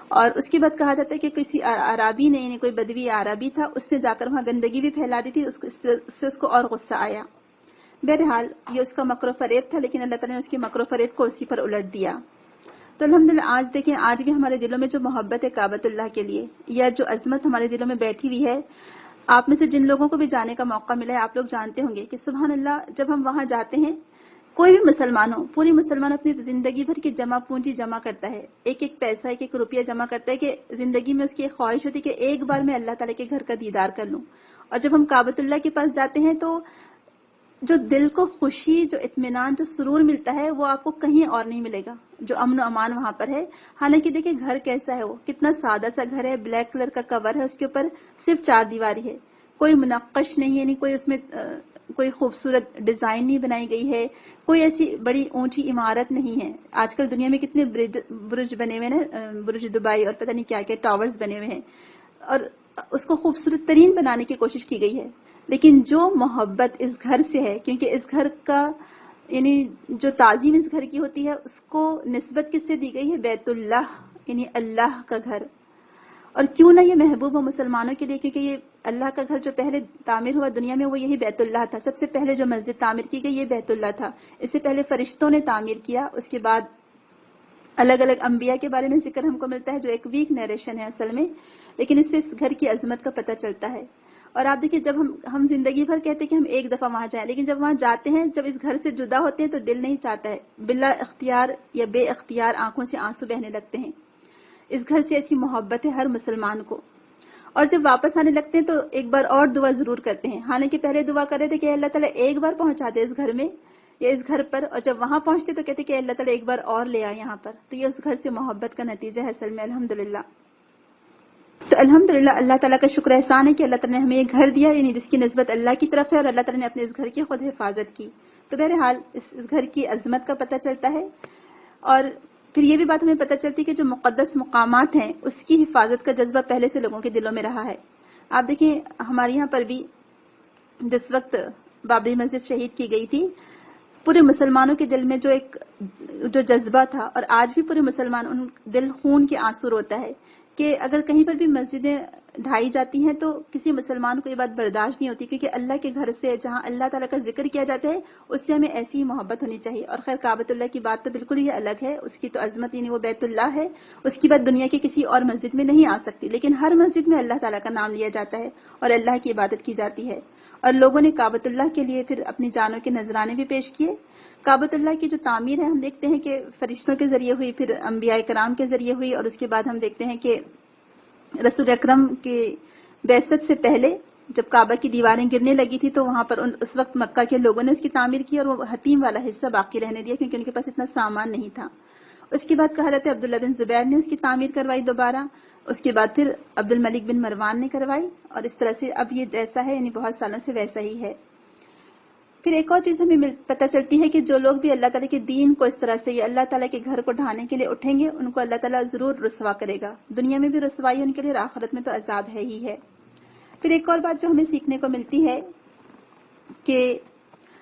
اور اس کے بعد کہا جاتا ہے کہ کسی عربی نے، یعنی کوئی بدوی عربی تھا، اس نے جا کر وہاں گندگی بھی پھیلا دی تھی، اس سے اس کو اور غصہ آیا۔ بہرحال یہ اس کا مکر و فریب تھا، لیکن اللہ تعالیٰ نے اس کے مکر و فریب کو اسی پر الٹ دیا۔ تو الحمدللہ آج دیکھیں، آج بھی ہمارے دلوں میں جو محبت ہے کعبۃ اللہ کے لیے، یا جو عظمت ہمارے دلوں میں بیٹھی ہوئی ہے، آپ میں سے جن لوگوں کو بھی جانے کا موقع ملا ہے، آپ لوگ جانتے ہوں گے کہ سبحان اللہ، جب ہم وہاں جاتے ہیں، کوئی بھی مسلمان ہو، پوری مسلمان اپنی زندگی بھر کی جمع پونجی جمع کرتا ہے، ایک ایک پیسہ، ایک ایک روپیہ جمع کرتا ہے کہ زندگی میں اس کی ایک خواہش ہوتی ہے کہ ایک بار میں اللہ تعالیٰ کے گھر کا دیدار کر لوں. اور جب ہم کعبۃ اللہ کے پاس جاتے ہیں تو جو دل کو خوشی، جو اطمینان، جو سرور ملتا ہے، وہ آپ کو کہیں اور نہیں ملے گا. جو امن و امان وہاں پر ہے. حالانکہ دیکھیں گھر کیسا ہے، وہ کتنا سادہ سا گھر ہے، بلیک کلر کا کور ہے، اس کے اوپر صرف 4 دیواری ہے، کوئی منقش نہیں ہے، یعنی کوئی اس میں کوئی خوبصورت ڈیزائن نہیں بنائی گئی ہے، کوئی ایسی بڑی اونچی عمارت نہیں ہے. آج کل دنیا میں کتنے برج بنے ہوئے ہیں، برج دبئی اور پتہ نہیں کیا کیا ٹاورز بنے ہوئے ہیں، اور اس کو خوبصورت ترین بنانے کی کوشش کی گئی ہے. لیکن جو محبت اس گھر سے ہے، کیونکہ اس گھر کا یعنی جو تعظیم اس گھر کی ہوتی ہے، اس کو نسبت کس سے دی گئی ہے؟ بیت اللہ، یعنی اللہ کا گھر. اور کیوں نہ یہ محبوب ہو مسلمانوں کے لیے، کیونکہ یہ اللہ کا گھر جو پہلے تعمیر ہوا دنیا میں، وہ یہی بیت اللہ تھا. سب سے پہلے جو مسجد تعمیر کی گئی، یہ بیت اللہ تھا. اس سے پہلے فرشتوں نے تعمیر کیا، اس کے بعد الگ الگ انبیاء کے بارے میں ذکر ہم کو ملتا ہے، جو ایک ویک نیریشن ہے اصل میں، لیکن اس سے اس گھر کی عظمت کا پتہ چلتا ہے. اور آپ دیکھیں، جب ہم زندگی بھر کہتے ہیں کہ ہم ایک دفعہ وہاں جائیں، لیکن جب وہاں جاتے ہیں، جب اس گھر سے جدا ہوتے ہیں، تو دل نہیں چاہتا ہے، بلا اختیار یا بے اختیار آنکھوں سے آنسو بہنے لگتے ہیں. اس گھر سے ایسی محبت ہے ہر مسلمان کو. اور جب واپس آنے لگتے ہیں تو ایک بار اور دعا ضرور کرتے ہیں. حالانکہ پہلے دعا کر رہے تھے کہ اللہ تعالیٰ ایک بار پہنچا دے اس گھر میں یا اس گھر پر، اور جب وہاں پہنچتے تو کہتے کہ اللہ تعالیٰ ایک بار اور لے آ یہاں پر. تو یہ اس گھر سے محبت کا نتیجہ ہے اصل میں، الحمدللہ. تو الحمدللہ اللہ تعالیٰ کا شکر احسان ہے کہ اللہ تعالیٰ نے ہمیں یہ گھر دیا، یعنی جس کی نسبت اللہ کی طرف ہے، اور اللہ تعالیٰ نے اپنے اس گھر کی خود حفاظت کی. تو بہرحال اس گھر کی عظمت کا پتہ چلتا ہے. اور پھر یہ بھی بات ہمیں پتہ چلتی ہے کہ جو مقدس مقامات ہیں، اس کی حفاظت کا جذبہ پہلے سے لوگوں کے دلوں میں رہا ہے. آپ دیکھیں، ہمارے یہاں پر بھی جس وقت بابری مسجد شہید کی گئی تھی، پورے مسلمانوں کے دل میں جو جذبہ تھا، اور آج بھی پورے مسلمان ان دل خون کے آنسو روتا ہے کہ اگر کہیں پر بھی مسجدیں ڈھائی جاتی ہیں تو کسی مسلمان کو یہ بات برداشت نہیں ہوتی، کیونکہ اللہ کے گھر سے جہاں اللہ تعالیٰ کا ذکر کیا جاتا ہے، اس سے ہمیں ایسی ہی محبت ہونی چاہیے. اور خیر کعبۃ اللہ کی بات تو بالکل ہی الگ ہے، اس کی تو عظمت، یعنی وہ بیت اللہ ہے، اس کی بات دنیا کے کسی اور مسجد میں نہیں آ سکتی. لیکن ہر مسجد میں اللہ تعالیٰ کا نام لیا جاتا ہے اور اللہ کی عبادت کی جاتی ہے. اور لوگوں نے کعبۃ اللہ کے لیے پھر اپنی جانوں کے نذرانے بھی پیش کیے. کعبۃ اللہ کی جو تعمیر ہے، ہم دیکھتے ہیں کہ فرشتوں کے ذریعے ہوئی، پھر انبیاء کرام کے ذریعے ہوئی، اور اس کے بعد ہم دیکھتے ہیں کہ رسول اکرم کے بعثت سے پہلے جب کعبہ کی دیواریں گرنے لگی تھی تو وہاں پر اس وقت مکہ کے لوگوں نے اس کی تعمیر کی، اور وہ حتیم والا حصہ باقی رہنے دیا کیونکہ ان کے پاس اتنا سامان نہیں تھا. اس کے بعد کہا جاتا ہے عبداللہ بن زبیر نے اس کی تعمیر کروائی دوبارہ. اس کے بعد پھر عبد الملک بن مروان نے کروائی، اور اس طرح سے اب یہ جیسا ہے، یعنی بہت سالوں سے ویسا ہی ہے. پھر ایک اور چیز ہمیں پتہ چلتی ہے کہ جو لوگ بھی اللہ تعالیٰ کے دین کو اس طرح سے یا اللہ تعالیٰ کے گھر کو ڈھانے کے لیے اٹھیں گے، ان کو اللہ تعالیٰ ضرور رسوا کرے گا. دنیا میں بھی رسوائی ان کے لیے، اور آخرت میں تو عذاب ہے ہی ہے. پھر ایک اور بات جو ہمیں سیکھنے کو ملتی ہے کہ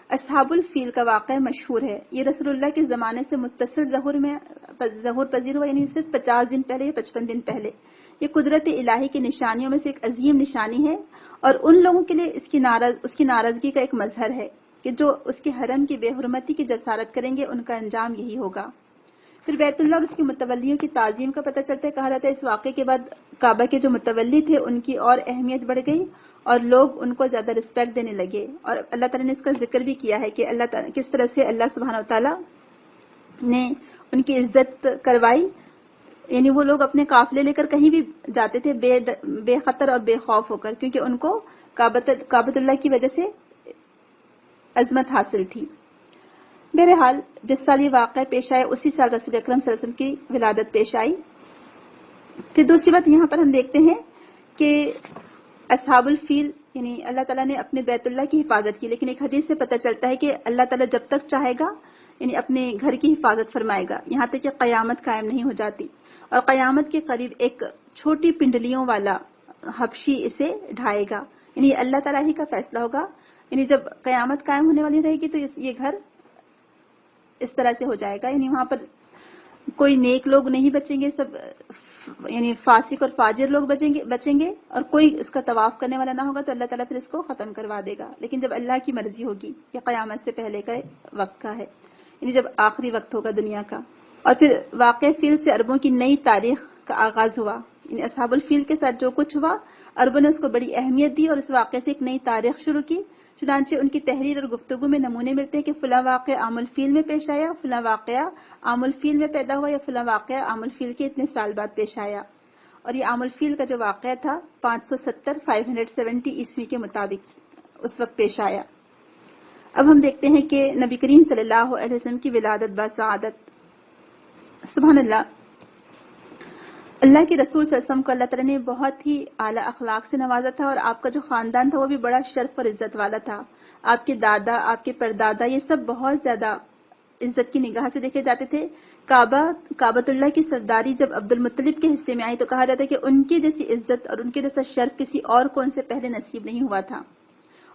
اصحاب الفیل کا واقعہ مشہور ہے. یہ رسول اللہ کے زمانے سے متصل ظہور پذیر ہوا، یعنی صرف 50 دن پہلے یا 55 دن پہلے. یہ قدرت الہی کی نشانیوں میں سے ایک عظیم نشانی ہے، اور ان لوگوں کے لیے اس کی ناراضگی کا ایک مظہر ہے کہ جو اس کے حرم کی بے حرمتی کی جسارت کریں گے، ان کا انجام یہی ہوگا. پھر بیت اللہ اور اس کے متولیوں کی تعظیم کا پتہ چلتا ہے. کہا جاتا ہے اس واقعے کے بعد کعبہ کے جو متولی تھے، ان کی اور اہمیت بڑھ گئی، اور لوگ ان کو زیادہ رسپیکٹ دینے لگے. اور اللہ تعالیٰ نے اس کا ذکر بھی کیا ہے کہ اللہ تعالیٰ کس طرح سے اللہ سبحانہ و تعالیٰ نے ان کی عزت کروائی. یعنی وہ لوگ اپنے قافلے لے کر کہیں بھی جاتے تھے بے خطر اور بے خوف ہو کر، کیونکہ ان کو کعبۃ اللہ کی وجہ سے عظمت حاصل تھی. بہرحال جس سال یہ واقعہ پیش آئے، اسی سال رسول اکرم صلی اللہ علیہ وسلم کی ولادت پیش آئی. پھر دوسری بات یہاں پر ہم دیکھتے ہیں کہ اصحاب الفیل، یعنی اللہ تعالیٰ نے اپنے بیت اللہ کی حفاظت کی، لیکن ایک حدیث سے پتہ چلتا ہے کہ اللہ تعالیٰ جب تک چاہے گا، یعنی اپنے گھر کی حفاظت فرمائے گا، یہاں تک کہ قیامت قائم نہیں ہو جاتی. اور قیامت کے قریب ایک چھوٹی پنڈلیوں والا حبشی اسے ڈھائے گا، یعنی اللہ تعالیٰ ہی کا فیصلہ ہوگا. یعنی جب قیامت قائم ہونے والی رہے گی تو یہ گھر اس طرح سے ہو جائے گا، یعنی وہاں پر کوئی نیک لوگ نہیں بچیں گے، سب یعنی فاسق اور فاجر لوگ بچیں گے، اور کوئی اس کا طواف کرنے والا نہ ہوگا. تو اللہ تعالیٰ پھر اس کو ختم کروا دے گا. لیکن جب اللہ کی مرضی ہوگی، یہ قیامت سے پہلے کا وقت کا ہے، یعنی جب آخری وقت ہوگا دنیا کا. اور پھر واقع فیل سے عربوں کی نئی تاریخ کا آغاز ہوا. یعنی اصحاب الفیل کے ساتھ جو کچھ ہوا عربوں نے اس کو بڑی اہمیت دی اور اس واقعے سے ایک نئی تاریخ شروع کی. چنانچہ ان کی تحریر اور گفتگو میں نمونے ملتے ہیں کہ فلاں واقعہ عام الفیل میں پیش آیا، فلاں واقعہ عام الفیل میں پیدا ہوا، یا فلاں واقعہ عام الفیل کے اتنے سال بعد پیش آیا. اور یہ عام الفیل کا جو واقعہ تھا 570 عیسوی کے مطابق اس وقت پیش آیا. اب ہم دیکھتے ہیں کہ نبی کریم صلی اللہ علیہ وسلم کی ولادت بسعادت. سبحان اللہ. اللہ کے رسول صلی اللہ علیہ وسلم کو اللہ تعالیٰ نے بہت ہی اعلیٰ اخلاق سے نوازا تھا، اور آپ کا جو خاندان تھا وہ بھی بڑا شرف اور عزت والا تھا. آپ کے دادا، آپ کے پردادا، یہ سب بہت زیادہ عزت کی نگاہ سے دیکھے جاتے تھے. کعبۃ اللہ کی سرداری جب عبد المطلب کے حصے میں آئی تو کہا جاتا ہے کہ ان کی جیسی عزت اور ان کے جیسا شرف کسی اور کو ان سے پہلے نصیب نہیں ہوا تھا.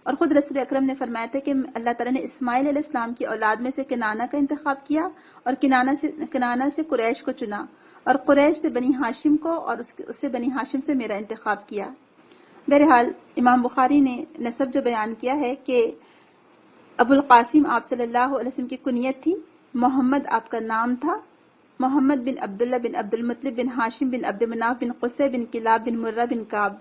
اور خود رسول اکرم نے فرمایا تھا کہ اللہ تعالیٰ نے اسماعیل علیہ السلام کی اولاد میں سے کنانہ کا انتخاب کیا اور کنانہ سے قریش کو چنا، اور قریش سے بنی ہاشم کو، اور اس سے بنی ہاشم سے میرا انتخاب کیا. بہرحال امام بخاری نے نسب جو بیان کیا ہے کہ ابو القاسم آپ صلی اللہ علیہ وسلم کی کنیت تھی، محمد آپ کا نام تھا، محمد بن عبداللہ بن عبد المطلب بن ہاشم بن عبد مناف بن قصی بن کلاب بن مرہ بن کعب.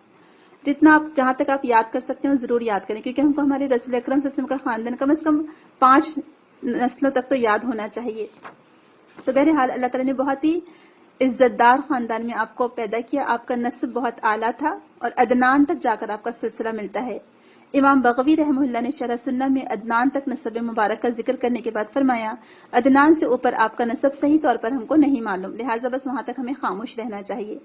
جتنا آپ جہاں تک آپ یاد کر سکتے ہیں ضرور یاد کریں، کیونکہ ہم کو ہمارے رسول اکرم صلی اللہ علیہ وسلم کا خاندان کم از کم 5 نسلوں تک تو یاد ہونا چاہیے. تو بہرحال اللہ تعالیٰ نے بہت ہی عزت دار خاندان میں آپ کو پیدا کیا. آپ کا نسب بہت اعلیٰ تھا اور عدنان تک جا کر آپ کا سلسلہ ملتا ہے. امام بغوی رحمہ اللہ نے شرح سنہ میں عدنان تک نسب مبارک کا ذکر کرنے کے بعد فرمایا عدنان سے اوپر آپ کا نسب صحیح طور پر ہم کو نہیں معلوم، لہٰذا بس وہاں تک ہمیں خاموش رہنا چاہیے.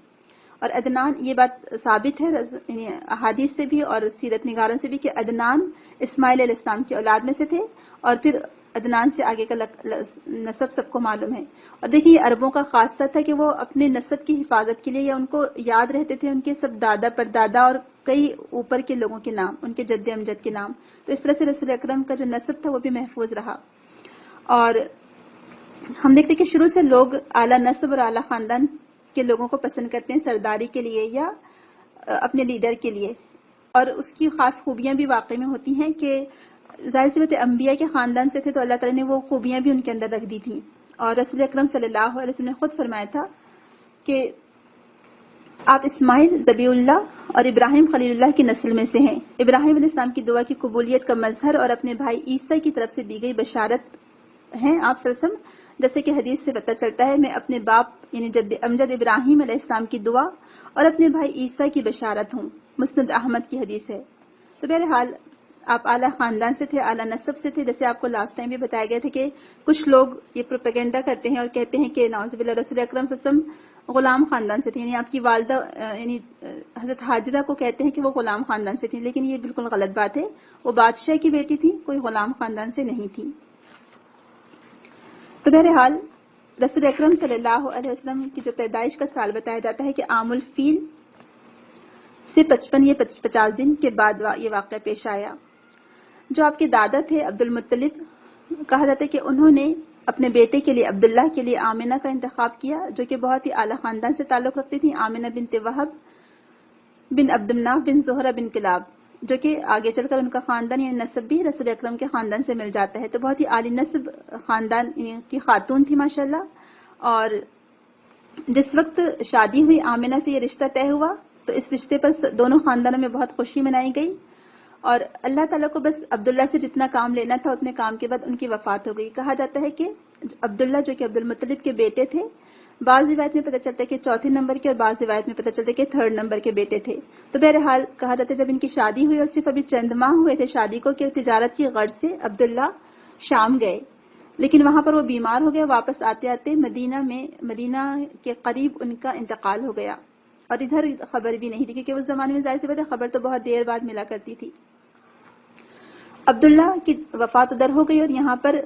اور عدنان، یہ بات ثابت ہے یعنی احادیث سے بھی اور سیرت نگاروں سے بھی کہ عدنان اسماعیل علیہ السلام کی اولاد میں سے تھے، اور پھر عدنان سے آگے کا نسب سب کو معلوم ہے. اور دیکھیے یہ عربوں کا خاصہ تھا کہ وہ اپنے نسب کی حفاظت کے لیے یا ان کو یاد رہتے تھے ان کے سب دادا پردادا اور کئی اوپر کے لوگوں کے نام، ان کے جد امجد کے نام. تو اس طرح سے رسول اکرم کا جو نسب تھا وہ بھی محفوظ رہا. اور ہم دیکھتے کہ شروع سے لوگ اعلیٰ نسب اور اعلیٰ خاندان کے لوگوں کو پسند کرتے ہیں سرداری کے لیے یا اپنے لیڈر کے لیے. اور اس کی خاص خوبیاں بھی واقعی میں ہوتی ہیں کہ ظاہر سی بات ہے انبیاء کے خاندان سے تھے تو اللہ تعالیٰ نے وہ خوبیاں بھی ان کے اندر رکھ دی تھیں. اور رسول اکرم صلی اللہ علیہ وسلم نے خود فرمایا تھا کہ آپ اسماعیل ذبیح اللہ اور ابراہیم خلیل اللہ کی نسل میں سے ہیں. ابراہیم علیہ السلام کی دعا کی قبولیت کا مظہر اور اپنے بھائی عیسیٰ کی طرف سے دی گئی بشارت ہیں آپ صلی اللہ علیہ وسلم. جیسے کہ حدیث سے پتہ چلتا ہے میں اپنے باپ یعنی جد امجد ابراہیم علیہ السلام کی دعا اور اپنے بھائی عیسیٰ کی بشارت ہوں. مسند احمد کی حدیث ہے. تو بہرحال آپ اعلیٰ خاندان سے تھے، اعلیٰ نسب سے تھے. جیسے آپ کو لاسٹ ٹائم بھی بتایا گیا تھا کہ کچھ لوگ یہ پروپیگنڈا کرتے ہیں اور کہتے ہیں کہ نعوذ باللہ رسول اکرم صلی اللہ علیہ وسلم غلام خاندان سے تھے، یعنی آپ کی والدہ یعنی حضرت حاجرہ کو کہتے ہیں کہ وہ غلام خاندان سے تھیں، لیکن یہ بالکل غلط بات ہے. وہ بادشاہ کی بیٹی تھی، کوئی غلام خاندان سے نہیں تھی. تو بہرحال رسول اکرم صلی اللہ علیہ وسلم کی جو پیدائش کا سال بتایا جاتا ہے کہ عام الفیل سے 50 دن کے بعد یہ واقعہ پیش آیا. جو آپ کے دادا تھے عبد المطلب، کہا جاتا ہے کہ انہوں نے اپنے بیٹے کے لیے عبداللہ کے لیے آمنہ کا انتخاب کیا جو کہ بہت ہی اعلیٰ خاندان سے تعلق رکھتی تھی. آمنہ بنت وہب بن عبد مناف بن زہرہ بن کلاب، جو کہ آگے چل کر ان کا خاندان یعنی نسب بھی رسول اکرم کے خاندان سے مل جاتا ہے. تو بہت ہی عالی نسب خاندان کی خاتون تھی ماشاءاللہ. اور جس وقت شادی ہوئی آمنہ سے یہ رشتہ طے ہوا تو اس رشتے پر دونوں خاندانوں میں بہت خوشی منائی گئی. اور اللہ تعالیٰ کو بس عبداللہ سے جتنا کام لینا تھا اتنے کام کے بعد ان کی وفات ہو گئی. کہا جاتا ہے کہ عبداللہ جو کہ عبد المطلب کے بیٹے تھے، بعض روایت میں پتہ چلتا ہے کہ 4 نمبر کے اور بعض روایت میں پتہ چلتا ہے کہ 3 نمبر کے بیٹے تھے. تو بہرحال کہا جاتا ہے جب ان کی شادی ہوئی اور صرف ابھی چند ماہ ہوئے تھے شادی کو کہ تجارت کی غرض سے عبداللہ شام گئے، لیکن وہاں پر وہ بیمار ہو گئے. واپس آتے آتے مدینہ کے قریب ان کا انتقال ہو گیا اور ادھر خبر بھی نہیں تھی کیونکہ اس زمانے میں ظاہر سی بات ہے خبر تو بہت دیر بعد ملا کرتی تھی. عبداللہ کی وفات ادھر ہو گئی اور یہاں پر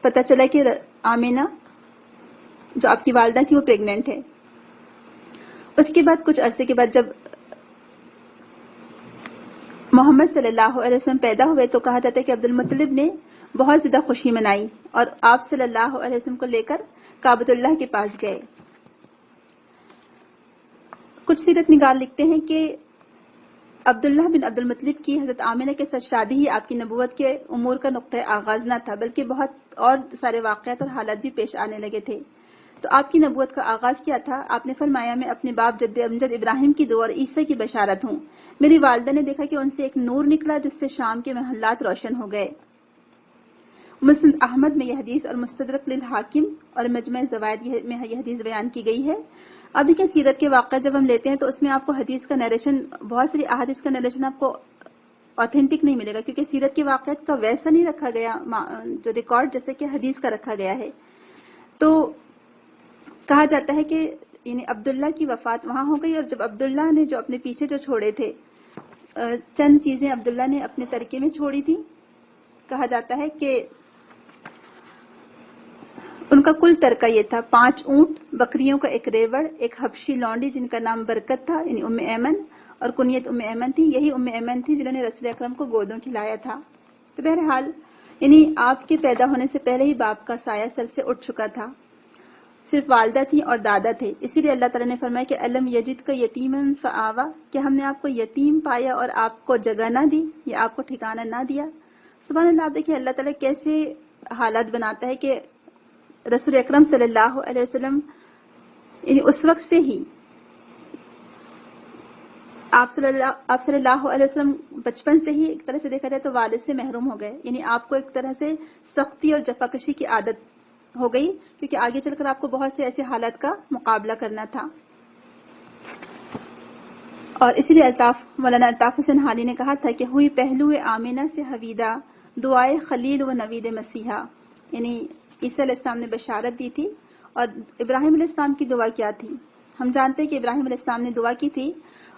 پتہ چلا کہ آمینہ جو آپ کی والدہ تھی وہ پریگننٹ ہے. اس کے بعد کچھ عرصے کے بعد جب محمد صلی اللہ علیہ وسلم پیدا ہوئے تو کہا جاتا ہے کہ عبد المطلب نے بہت زیادہ خوشی منائی اور آپ صلی اللہ علیہ وسلم کو لے کر کعبۃ اللہ کے پاس گئے. کچھ سیرت نگار لکھتے ہیں کہ عبداللہ بن عبد المطلب کی حضرت آمنہ کے ساتھ شادی ہی آپ کی نبوت کے امور کا نقطۂ آغاز نہ تھا، بلکہ بہت اور سارے واقعات اور حالات بھی پیش آنے لگے تھے. تو آپ کی نبوت کا آغاز کیا تھا؟ آپ نے فرمایا میں اپنے باپ جد امجد ابراہیم کی دعا اور عیسیٰ کی بشارت ہوں. میری والدہ نے دیکھا کہ ان سے ایک نور نکلا جس سے شام کے محلات روشن ہو گئے. مسند احمد میں یہ حدیث اور مستدرک للحاکم اور مجمع زوائد میں یہ حدیث بیان کی گئی ہے. اب دیکھیں سیرت کے واقعہ جب ہم لیتے ہیں تو اس میں آپ کو حدیث کا نیریشن، بہت ساری احادیث کا نیریشن آپ کو آتھینٹک نہیں ملے گا، کیونکہ سیرت کے واقعات کا ویسا نہیں رکھا گیا جو ریکارڈ جیسے کہ حدیث کا رکھا گیا ہے. تو کہا جاتا ہے کہ یعنی عبداللہ کی وفات وہاں ہو گئی، اور جب عبداللہ نے جو اپنے پیچھے جو چھوڑے تھے چند چیزیں عبداللہ نے اپنے ترکے میں چھوڑی تھی. کہا جاتا ہے کہ ان کا کل ترکہ یہ تھا: 5 اونٹ، بکریوں کا ایک ریوڑ، ایک حبشی لونڈی جن کا نام برکت تھا یعنی ام ایمن، اور کنیت ام ایمن تھی. یہی ام ایمن تھی جنہوں نے رسول اکرم کو گودوں کھلایا تھا. تو بہرحال یعنی آپ کے پیدا ہونے سے پہلے ہی باپ کا سایہ سر سے اٹھ چکا تھا. صرف والدہ تھی اور دادا تھے. اسی لیے اللہ تعالیٰ نے فرمایا کہ الم یجد کا یتیمن فآوا، کہ ہم نے آپ کو یتیم پایا اور آپ کو جگہ نہ دی یا آپ کو ٹھکانہ نہ دیا. سبحان اللہ. آپ دیکھیں اللہ تعالیٰ کیسے حالات بناتا ہے کہ رسول اکرم صلی اللہ علیہ وسلم یعنی اس وقت سے ہی آپ صلی اللہ علیہ وسلم بچپن سے ہی ایک طرح سے دیکھا جائے تو والد سے محروم ہو گئے. یعنی آپ کو ایک طرح سے سختی اور جفاکشی کی عادت ہو گئی، کیونکہ آگے چل کر آپ کو بہت سے ایسے حالات کا مقابلہ کرنا تھا. اور اسی لیے مولانا الطاف حسین حالی نے کہا تھا کہ ہوئی پہلو آمینہ سے حویدہ دعائے خلیل و نوید مسیحا. یعنی عیسیٰ علیہ السلام نے بشارت دی تھی، اور ابراہیم علیہ السلام کی دعا کیا تھی؟ ہم جانتے ہیں کہ ابراہیم علیہ السلام نے دعا کی تھی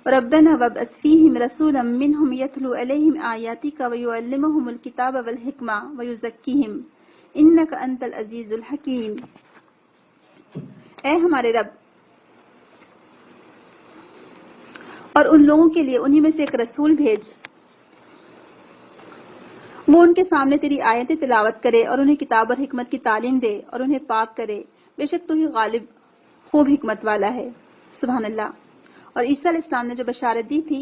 ربنا وابعث فیہم رسولا منہم یتلو علیہم آیاتک ویعلمہم الکتاب والحکمہ ویزکیہم انک انت العزیز الحکیم. اے ہمارے رب، اور ان لوگوں کے لیے انہی میں سے ایک رسول بھیج، وہ ان کے سامنے تیری آیتیں تلاوت کرے اور انہیں کتاب اور حکمت کی تعلیم دے اور انہیں پاک کرے. بے شک تو ہی غالب خوب حکمت والا ہے. سبحان اللہ. اور عیسیٰ علیہ السلام نے جو بشارت دی تھی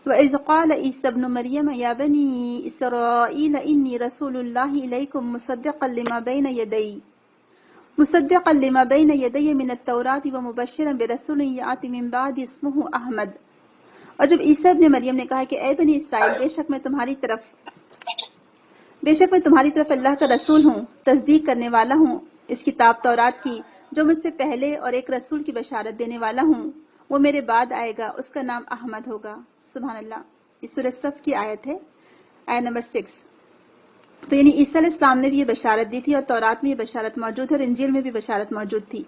وَإِذْ قَالَ عِيسَى ابْنُ مَرْيَمَ يَا بَنِي إِسْرَائِيلَ إِنِّي رَسُولُ اللَّهِ إِلَيْكُمْ مُصَدِّقًا لِمَا بَيْنَ يَدَيَّ مِنَ التَّوْرَاةِ وَمُبَشِّرًا بِرَسُولٍ يَأْتِي مِن بَعْدِي اسْمُهُ احمد. اور جب عیسیٰ ابن مریم نے کہا کہ اے بنی اسرائیل، بے شک میں تمہاری طرف اللہ کا رسول ہوں، تصدیق کرنے والا ہوں اس کتاب تورات کی جو مجھ سے پہلے، اور ایک رسول کی بشارت دینے والا ہوں، وہ میرے بعد آئے گا، اس کا نام احمد ہوگا. سبحان اللہ. اس سورہ صف کی آیت ہے، آیت نمبر 6. تو یعنی عیسیٰ علیہ السلام نے بھی یہ بشارت دی تھی، اور تورات میں یہ بشارت موجود ہے، اور انجیل میں بھی بشارت موجود تھی.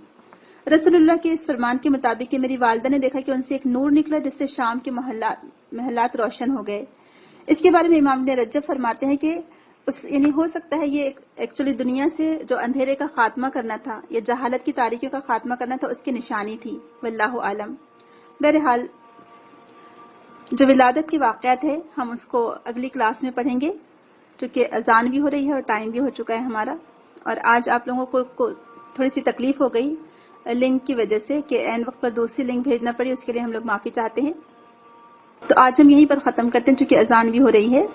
رسول اللہ کے اس فرمان کے مطابق کہ میری والدہ نے دیکھا کہ ان سے ایک نور نکلا جس سے شام کے محلات روشن ہو گئے. اس کے بارے میں امام ابن رجب فرماتے ہیں کہ یعنی ہو سکتا ہے یہ ایکچولی دنیا سے جو اندھیرے کا خاتمہ کرنا تھا یا جہالت کی تاریکیوں کا خاتمہ کرنا تھا، اس کی نشانی تھی. واللہ عالم. بہرحال جو ولادت کے واقعات ہے ہم اس کو اگلی کلاس میں پڑھیں گے، چونکہ اذان بھی ہو رہی ہے اور ٹائم بھی ہو چکا ہے ہمارا. اور آج آپ لوگوں کو تھوڑی سی تکلیف ہو گئی لنک کی وجہ سے کہ عین وقت پر دوسری لنک بھیجنا پڑی، اس کے لیے ہم لوگ معافی چاہتے ہیں. تو آج ہم یہیں پر ختم کرتے ہیں چونکہ اذان بھی ہو رہی ہے.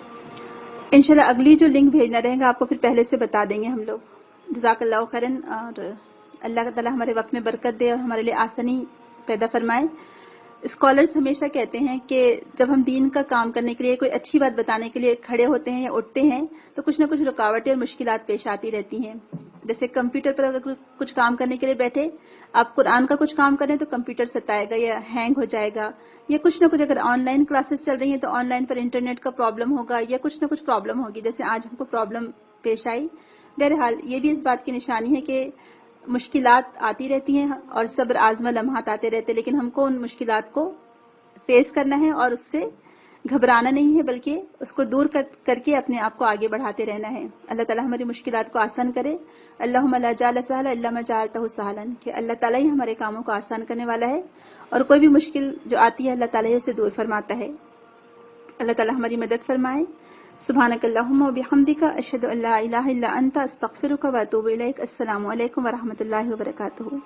انشاءاللہ اگلی جو لنک بھیجنا رہے گا آپ کو پھر پہلے سے بتا دیں گے ہم لوگ. جزاک اللہ خیرن. اور اللہ تعالیٰ ہمارے وقت میں برکت دے اور ہمارے لیے آسانی پیدا فرمائے. اسکالرز ہمیشہ کہتے ہیں کہ جب ہم دین کا کام کرنے کے لیے، کوئی اچھی بات بتانے کے لیے کھڑے ہوتے ہیں یا اٹھتے ہیں تو کچھ نہ کچھ رکاوٹیں اور مشکلات پیش آتی رہتی ہیں. جیسے کمپیوٹر پر اگر کچھ کام کرنے کے لیے بیٹھے، آپ قرآن کا کچھ کام کریں تو کمپیوٹر ستائے گا یا ہینگ ہو جائے گا، یا کچھ نہ کچھ اگر آن لائن کلاسز چل رہی ہیں تو آن لائن پر انٹرنیٹ کا پرابلم ہوگا یا کچھ نہ کچھ پرابلم ہوگی، جیسے آج ہم کو پرابلم پیش آئی. بہرحال یہ بھی اس بات کی نشانی ہے کہ مشکلات آتی رہتی ہیں اور صبر آزما لمحات آتے رہتے، لیکن ہم کو ان مشکلات کو فیس کرنا ہے اور اس سے گھبرانا نہیں ہے، بلکہ اس کو دور کر کے اپنے آپ کو آگے بڑھاتے رہنا ہے. اللہ تعالیٰ ہماری مشکلات کو آسان کرے. اللہم لا جعل سہلا الا ما جعلتہ سہلا، کہ اللہ تعالیٰ ہی ہمارے کاموں کو آسان کرنے والا ہے، اور کوئی بھی مشکل جو آتی ہے اللہ تعالیٰ ہی اسے دور فرماتا ہے. اللہ تعالیٰ ہماری مدد فرمائے. سبحانک اللہم و بحمدک، اشہد ان لا الہ الا انت، استغفرک و اتوب الیک. السلام علیکم و رحمۃ اللہ وبرکاتہ.